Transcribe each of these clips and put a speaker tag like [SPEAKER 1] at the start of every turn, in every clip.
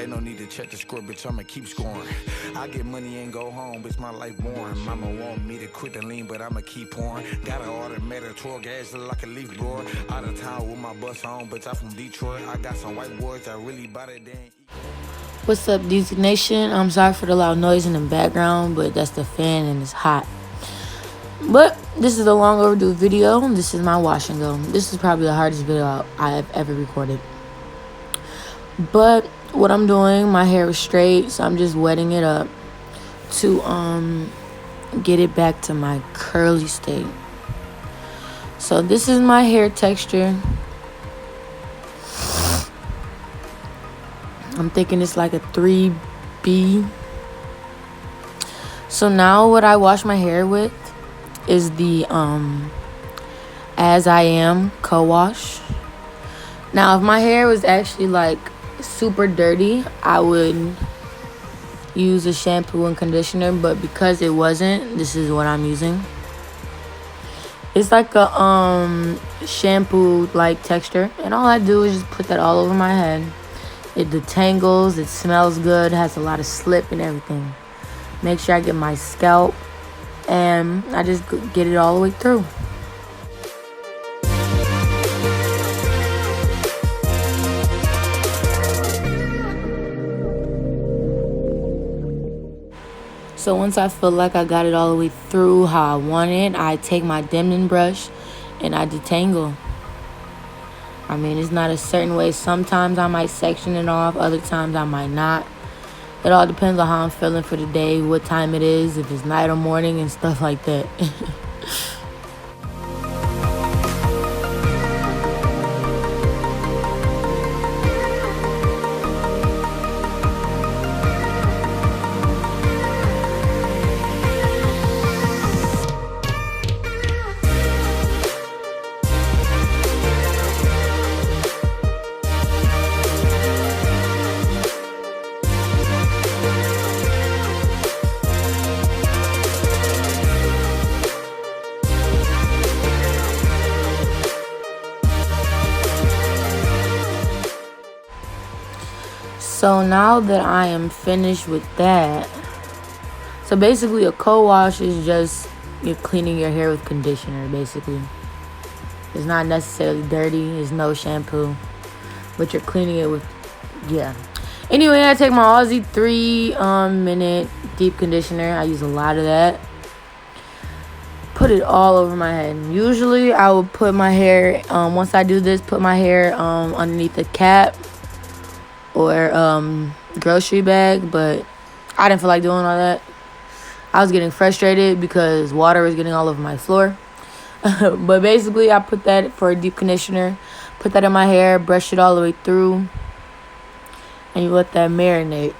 [SPEAKER 1] Ain't no need to check the score, bitch, I'ma keep scoring. I get money and go home, bitch, my life boring. Mama want me to quit the lean, but I'ma keep pouring. Got an automatic tour, gas look like a leaf blower. Out of town with my bus on, bitch, I'm from Detroit. I got some white boys that really bout it, then.
[SPEAKER 2] What's up, DEEZY Nation? I'm sorry for the loud noise in the background, but that's the fan and it's hot. But this is a long overdue video. This is my wash and go. This is probably the hardest video I have ever recorded. But what I'm doing, my hair is straight, so I'm just wetting it up to get it back to my curly state. So this is my hair texture. I'm thinking it's like a 3B. So now what I wash my hair with is the As I Am co-wash. Now if my hair was actually like super dirty, I would use a shampoo and conditioner, but because it wasn't, this is what I'm using. It's like a shampoo like texture, and all I do is just put that all over my head. It detangles, it smells good, has a lot of slip and everything. Make sure I get my scalp, and I just get it all the way through. So once I feel like I got it all the way through how I want it, I take my Demnon brush and I detangle. I mean, it's not a certain way. Sometimes I might section it off, other times I might not. It all depends on how I'm feeling for the day, what time it is, if it's night or morning and stuff like that. So now that I am finished with that, so basically a co-wash is just you're cleaning your hair with conditioner, basically. It's not necessarily dirty, it's no shampoo, but you're cleaning it with, yeah. Anyway, I take my Aussie 3-minute deep conditioner. I use a lot of that. Put it all over my head. Usually I will put my hair, once I do this, put my hair underneath the cap or grocery bag, but I didn't feel like doing all that. I was getting frustrated because water was getting all over my floor. But basically I put that for a deep conditioner, put that in my hair, brush it all the way through, and you let that marinate.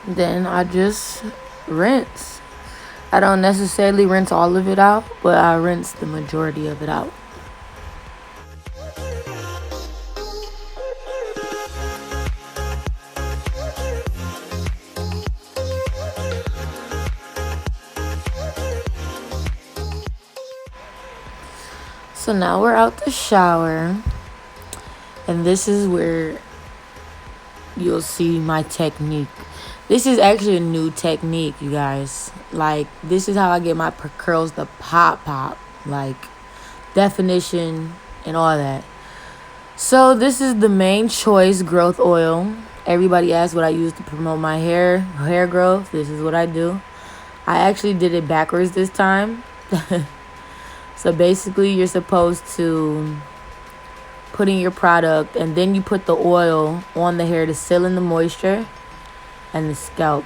[SPEAKER 2] Then I just rinse. I don't necessarily rinse all of it out, but I rinse the majority of it out. So now we're out the shower, and this is where you'll see my technique. This is actually a new technique, you guys. Like, this is how I get my curls to pop, like definition and all that. So this is the Main Choice growth oil. Everybody asks what I use to promote my hair growth. This is what I do. I actually did it backwards this time. So basically you're supposed to put in your product, and then you put the oil on the hair to seal in the moisture and the scalp.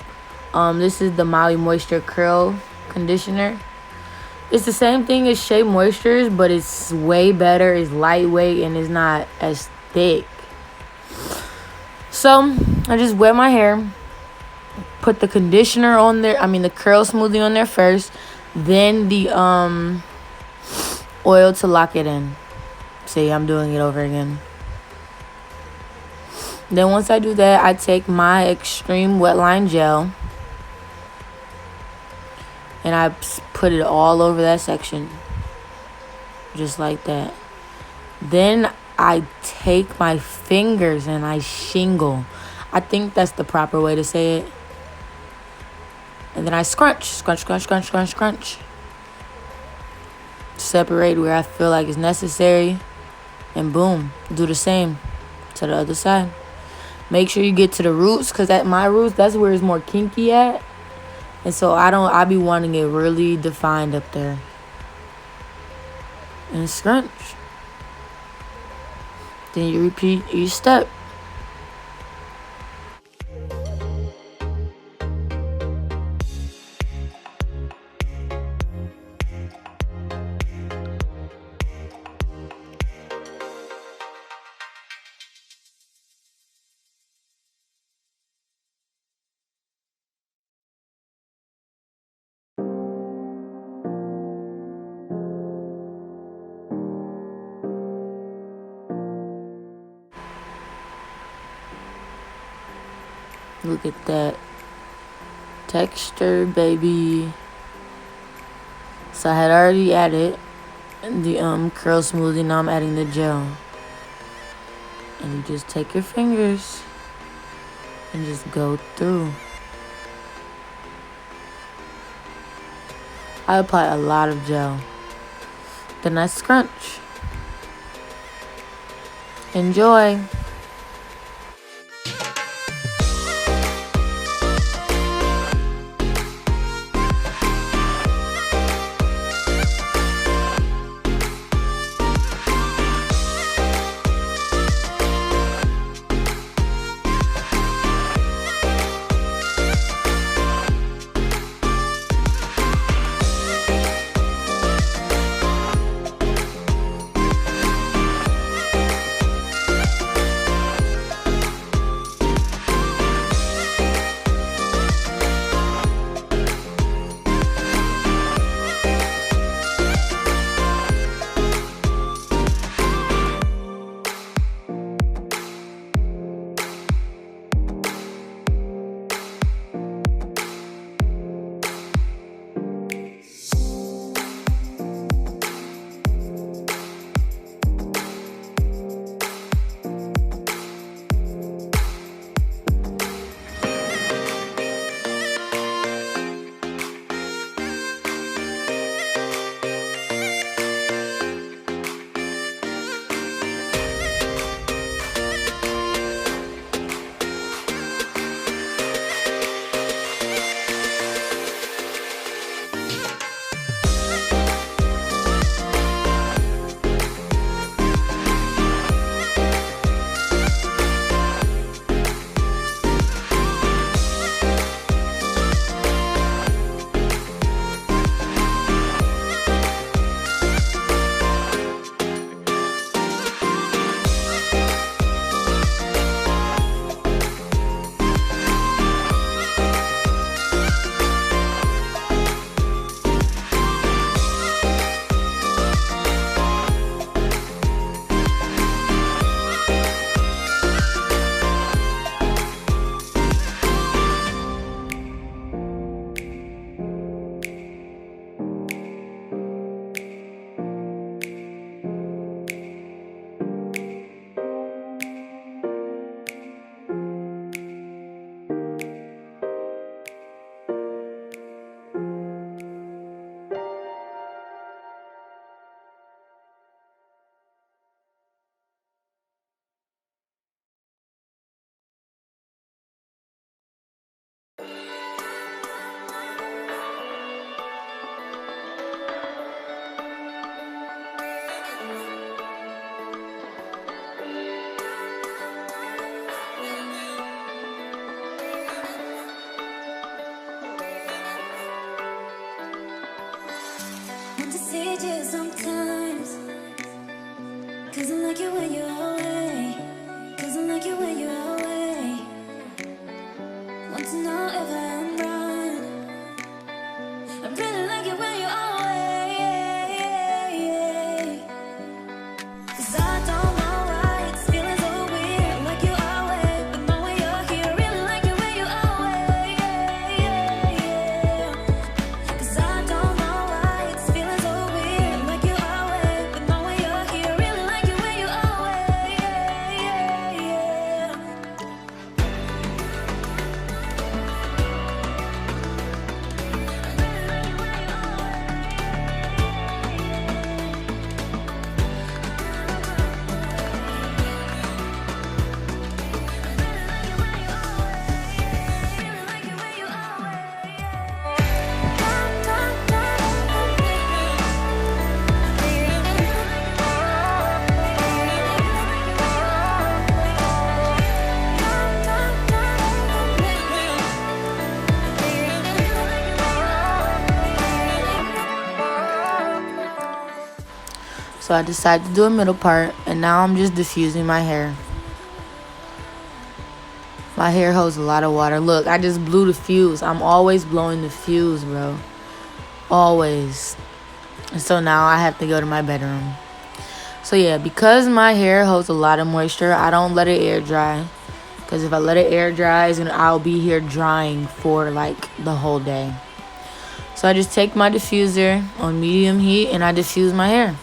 [SPEAKER 2] This is the Maui Moisture Curl Conditioner. It's the same thing as Shea Moistures, but it's way better. It's lightweight and it's not as thick. So I just wet my hair, put the conditioner on there, the curl smoothie on there first, then the oil to lock it in. See, I'm doing it over again. Then once I do that, I take my extreme wet line gel and I put it all over that section, just like that. Then I take my fingers and I shingle. I think that's the proper way to say it. And then I scrunch. Separate where I feel like it's necessary. And boom, do the same to the other side. Make sure you get to the roots, because at my roots, that's where it's more kinky at. And so I be wanting it really defined up there. And scrunch. Then you repeat each step. Look at that texture, baby. So I had already added the curl smoothie. Now I'm adding the gel. And you just take your fingers and just go through. I apply a lot of gel. Then I scrunch. Enjoy.
[SPEAKER 3] Sometimes, 'cause I like it when you're away, 'cause I like it when you're away. it's no if I'm wrong. I really like it when you're away. 'Cause I don't know why it's feeling so weird, like you're away, but now when you're here, I really like it when you're away. 'Cause I don't know why it's feeling so weird, like you're away, but now when you're here, I really like it when you're away.
[SPEAKER 2] So I decided to do a middle part, and now I'm just diffusing my hair. My hair holds a lot of water. Look, I just blew the fuse. I'm always blowing the fuse, bro. Always. And so now I have to go to my bedroom. So yeah, because my hair holds a lot of moisture, I don't let it air dry. Because if I let it air dry, I'll be here drying for like the whole day. So I just take my diffuser on medium heat and I diffuse my hair.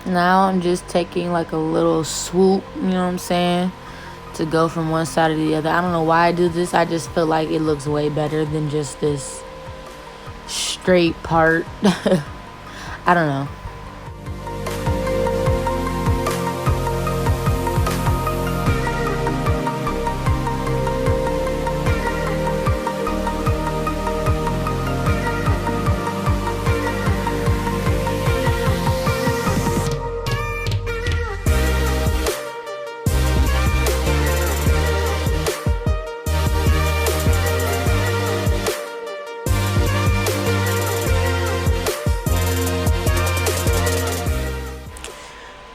[SPEAKER 2] Now I'm just taking like a little swoop, you know what I'm saying, to go from one side to the other. I don't know why I do this. I just feel like it looks way better than just this straight part. I don't know.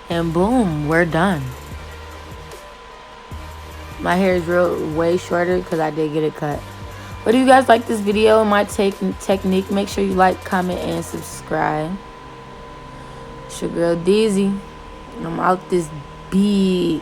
[SPEAKER 2] And boom, we're done. My hair is way shorter because I did get it cut. But if you guys like this video and my technique, make sure you like, comment, and subscribe. It's your girl DEEZY. I'm out this beat.